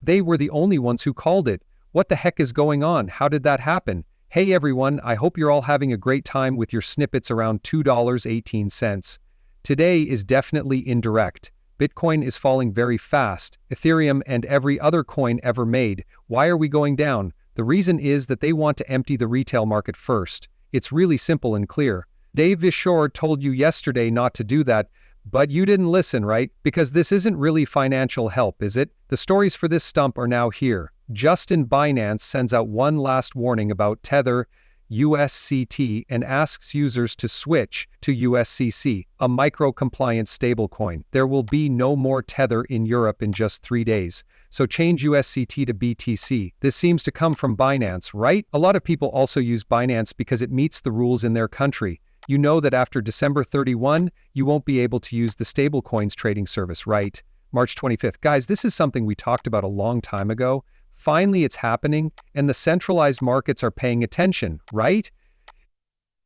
They were the only ones who called it. What the heck is going on? How did that happen? Hey everyone, I hope you're all having a great time with your snippets around $2.18. Today is definitely indirect. Bitcoin is falling very fast. Ethereum and every other coin ever made. Why are we going down? The reason is that they want to empty the retail market first. It's really simple and clear. Dave Vishor told you yesterday not to do that, but you didn't listen, right? Because this isn't really financial help, is it? The stories for this stump are now here. Justin Binance sends out one last warning about Tether, USCT, and asks users to switch to USCC, a micro-compliant stablecoin. There will be no more Tether in Europe in just 3 days. So change USCT to BTC. This seems to come from Binance, right? A lot of people also use Binance because it meets the rules in their country. You know that after December 31, you won't be able to use the stablecoins trading service, right? March 25th. Guys, this is something we talked about a long time ago. Finally, it's happening, and the centralized markets are paying attention, right?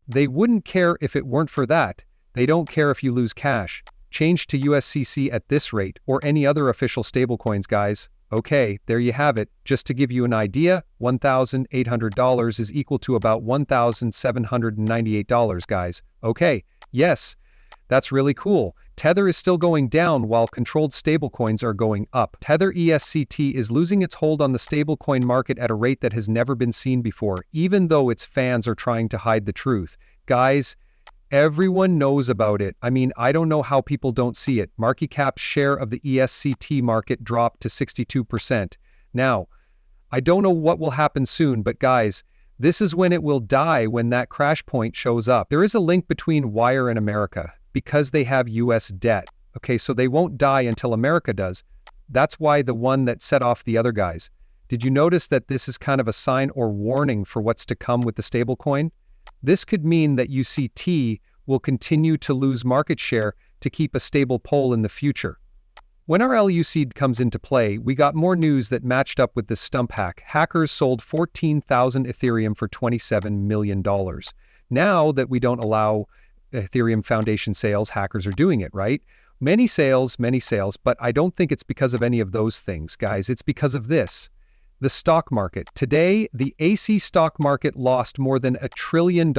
They wouldn't care if it weren't for that. They don't care if you lose cash. Change to USCC at this rate, or any other official stablecoins, guys. Okay, there you have it. Just to give you an idea, $1,800 is equal to about $1,798, guys. Okay, yes, that's really cool. Tether is still going down while controlled stablecoins are going up. Tether ESCT is losing its hold on the stablecoin market at a rate that has never been seen before, even though its fans are trying to hide the truth. Guys, everyone knows about it. I mean, I don't know how people don't see it. Market cap share of the ESCT market dropped to 62%. Now, I don't know what will happen soon, but guys, this is when it will die when that crash point shows up. There is a link between Wire and America because they have US debt. Okay, so they won't die until America does. That's why the one that set off the other guys. Did you notice that this is kind of a sign or warning for what's to come with the stablecoin? This could mean that UCT will continue to lose market share to keep a stable pole in the future. When our LUC comes into play, we got more news that matched up with this stump hack. Hackers sold 14,000 Ethereum for $27 million. Now that we don't allow Ethereum Foundation sales, hackers are doing it, right? Many sales, but I don't think it's because of any of those things, guys. It's because of this. The stock market. Today, the AC stock market lost more than $1 trillion,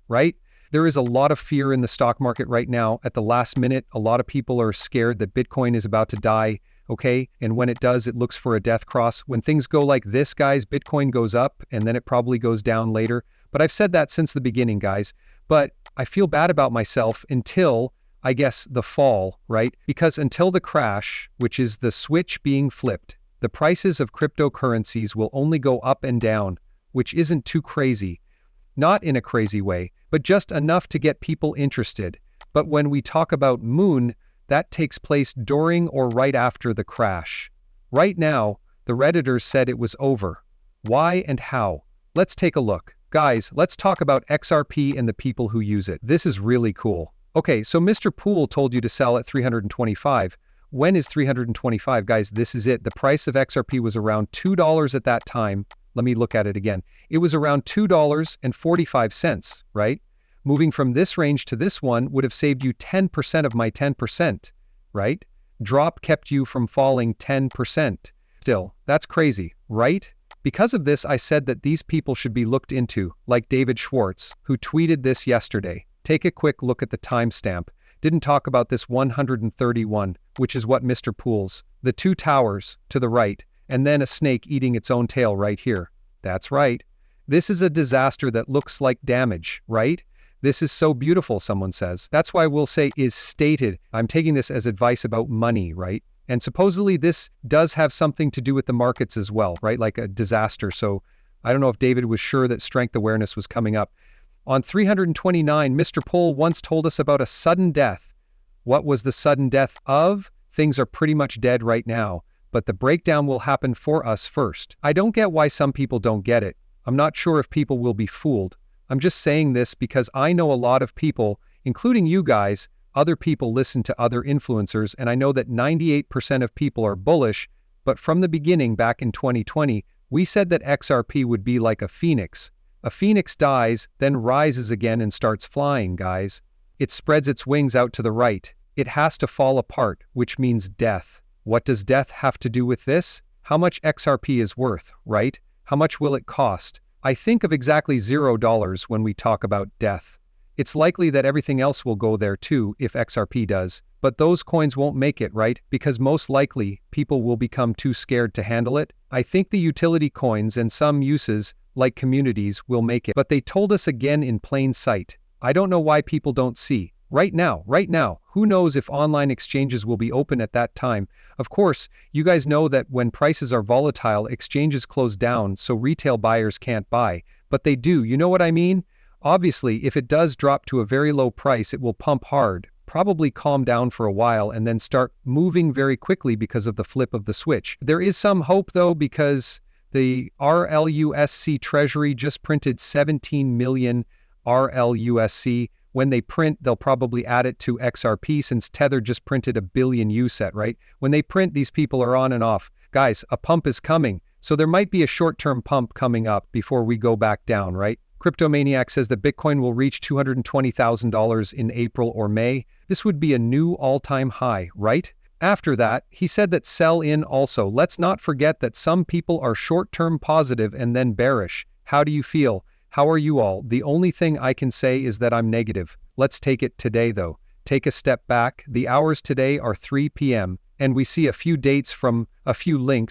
right? There is a lot of fear in the stock market right now. At the last minute, a lot of people are scared that Bitcoin is about to die, okay? And when it does, it looks for a death cross. When things go like this, guys, Bitcoin goes up and then it probably goes down later. But I've said that since the beginning, guys. But I feel bad about myself until, I guess, the fall, right? Because until the crash, which is the switch being flipped, the prices of cryptocurrencies will only go up and down, which isn't too crazy. Not in a crazy way, but just enough to get people interested. But when we talk about moon, that takes place during or right after the crash. Right now, the Redditors said it was over. Why and how? Let's take a look. Guys, let's talk about XRP and the people who use it. This is really cool. Okay, so Mr. Poole told you to sell at 325. When is 325? Guys, this is it. The price of XRP was around $2 at that time. Let me look at it again. It was around $2.45, right? Moving from this range to this one would have saved you 10% of my 10%, right? Drop kept you from falling 10%. Still, that's crazy, right? Because of this, I said that these people should be looked into, like David SCHWARTZ, who tweeted this yesterday. Take a quick look at the timestamp. Didn't talk about this 131, which is what Mr. Poole's. The two towers to the right, and then a snake eating its own tail right here. That's right. This is a disaster that looks like damage, right? This is so beautiful, someone says. That's why we'll say is stated. I'm taking this as advice about money, right? And supposedly this does have something to do with the markets as well, right? Like a disaster. So I don't know if David was sure that strength awareness was coming up. On 329, Mr. Poole once told us about a sudden death. What was the sudden death of? Things are pretty much dead right now, but the breakdown will happen for us first. I don't get why some people don't get it. I'm not sure if people will be fooled. I'm just saying this because I know a lot of people, including you guys, other people listen to other influencers, and I know that 98% of people are bullish, but from the beginning back in 2020, we said that XRP would be like a phoenix. A phoenix dies, then rises again and starts flying, guys. It spreads its wings out to the right. It has to fall apart, which means death. What does death have to do with this? how much XRP is worth, right? How much will it cost? I think of exactly $0 when we talk about death. It's likely that everything else will go there too if XRP does, but those coins won't make it, right? Because most likely, people will become too scared to handle it. I think the utility coins and some uses, like communities, will make it, but they told us again in plain sight. I don't know why people don't see. Right now, who knows if online exchanges will be open at that time? Of course, you guys know that when prices are volatile, exchanges close down so retail buyers can't buy, but they do, you know what I mean? Obviously, if it does drop to a very low price, it will pump hard, probably calm down for a while and then start moving very quickly because of the flip of the switch. There is some hope though, because the RLUSC Treasury just printed 17 million RLUSC. When they print, they'll probably add it to XRP since Tether just printed a billion USET, right? When they print, these people are on and off. Guys, a pump is coming. So there might be a short-term pump coming up before we go back down, right? Cryptomaniac says that Bitcoin will reach $220,000 in April or May. This would be a new all-time high, right? After that, he said that sell in also. Let's not forget that some people are short-term positive and then bearish. How do you feel? How are you all? The only thing I can say is that I'm negative. Let's take it today though. Take a step back. The hours today are 3 p.m. and we see a few links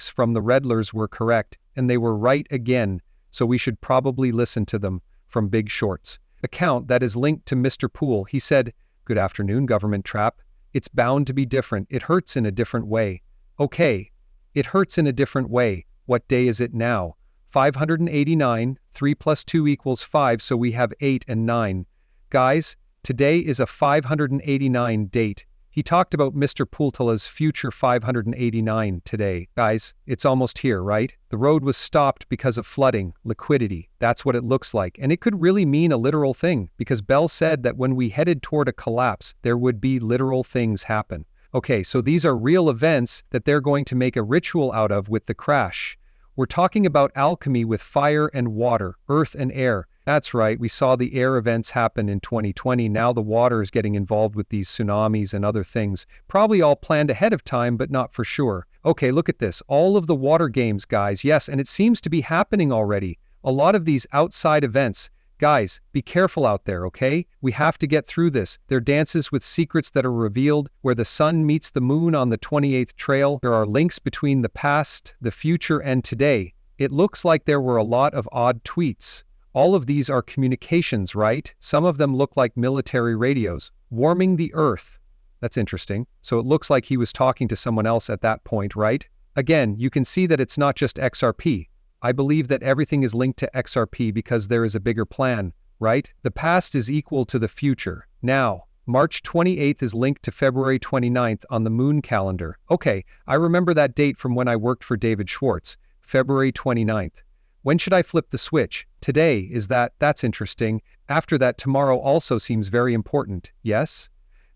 from the Redlers were correct, and they were right again, so we should probably listen to them. From Big Shorts account that is linked to Mr. Poole, he said, "Good afternoon, government trap. It's bound to be different. It hurts in a different way." Okay, it hurts in a different way. What day is it now? 589, 3 plus 2 equals 5, so we have 8 and 9. Guys, today is a 589 date. He talked about Mr. Pooltala's future 589 today. Guys, it's almost here, right? The road was stopped because of flooding, liquidity. That's what it looks like. And it could really mean a literal thing, because Bell said that when we headed toward a collapse, there would be literal things happen. Okay, so these are real events that they're going to make a ritual out of with the crash. We're talking about alchemy with fire and water, earth and air. That's right, we saw the air events happen in 2020. Now the water is getting involved with these tsunamis and other things. Probably all planned ahead of time, but not for sure. Okay, look at this. All of the water games, guys. Yes, and it seems to be happening already. A lot of these outside events. Guys, be careful out there, okay? We have to get through this. They're dances with secrets that are revealed, where the sun meets the moon on the 28th trail. There are links between the past, the future, and today. It looks like there were a lot of odd tweets. All of these are communications, right? Some of them look like military radios. Warming the earth. That's interesting. So it looks like he was talking to someone else at that point, right? Again, you can see that it's not just XRP. I believe that everything is linked to XRP because there is a bigger plan, right? The past is equal to the future. Now, March 28th is linked to February 29th on the moon calendar. Okay, I remember that date from when I worked for David Schwartz, February 29th. When should I flip the switch? Today, is that? That's interesting. After that, tomorrow also seems very important, yes?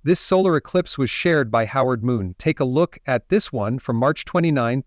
This solar eclipse was shared by Howard Moon. Take a look at this one from March 29th.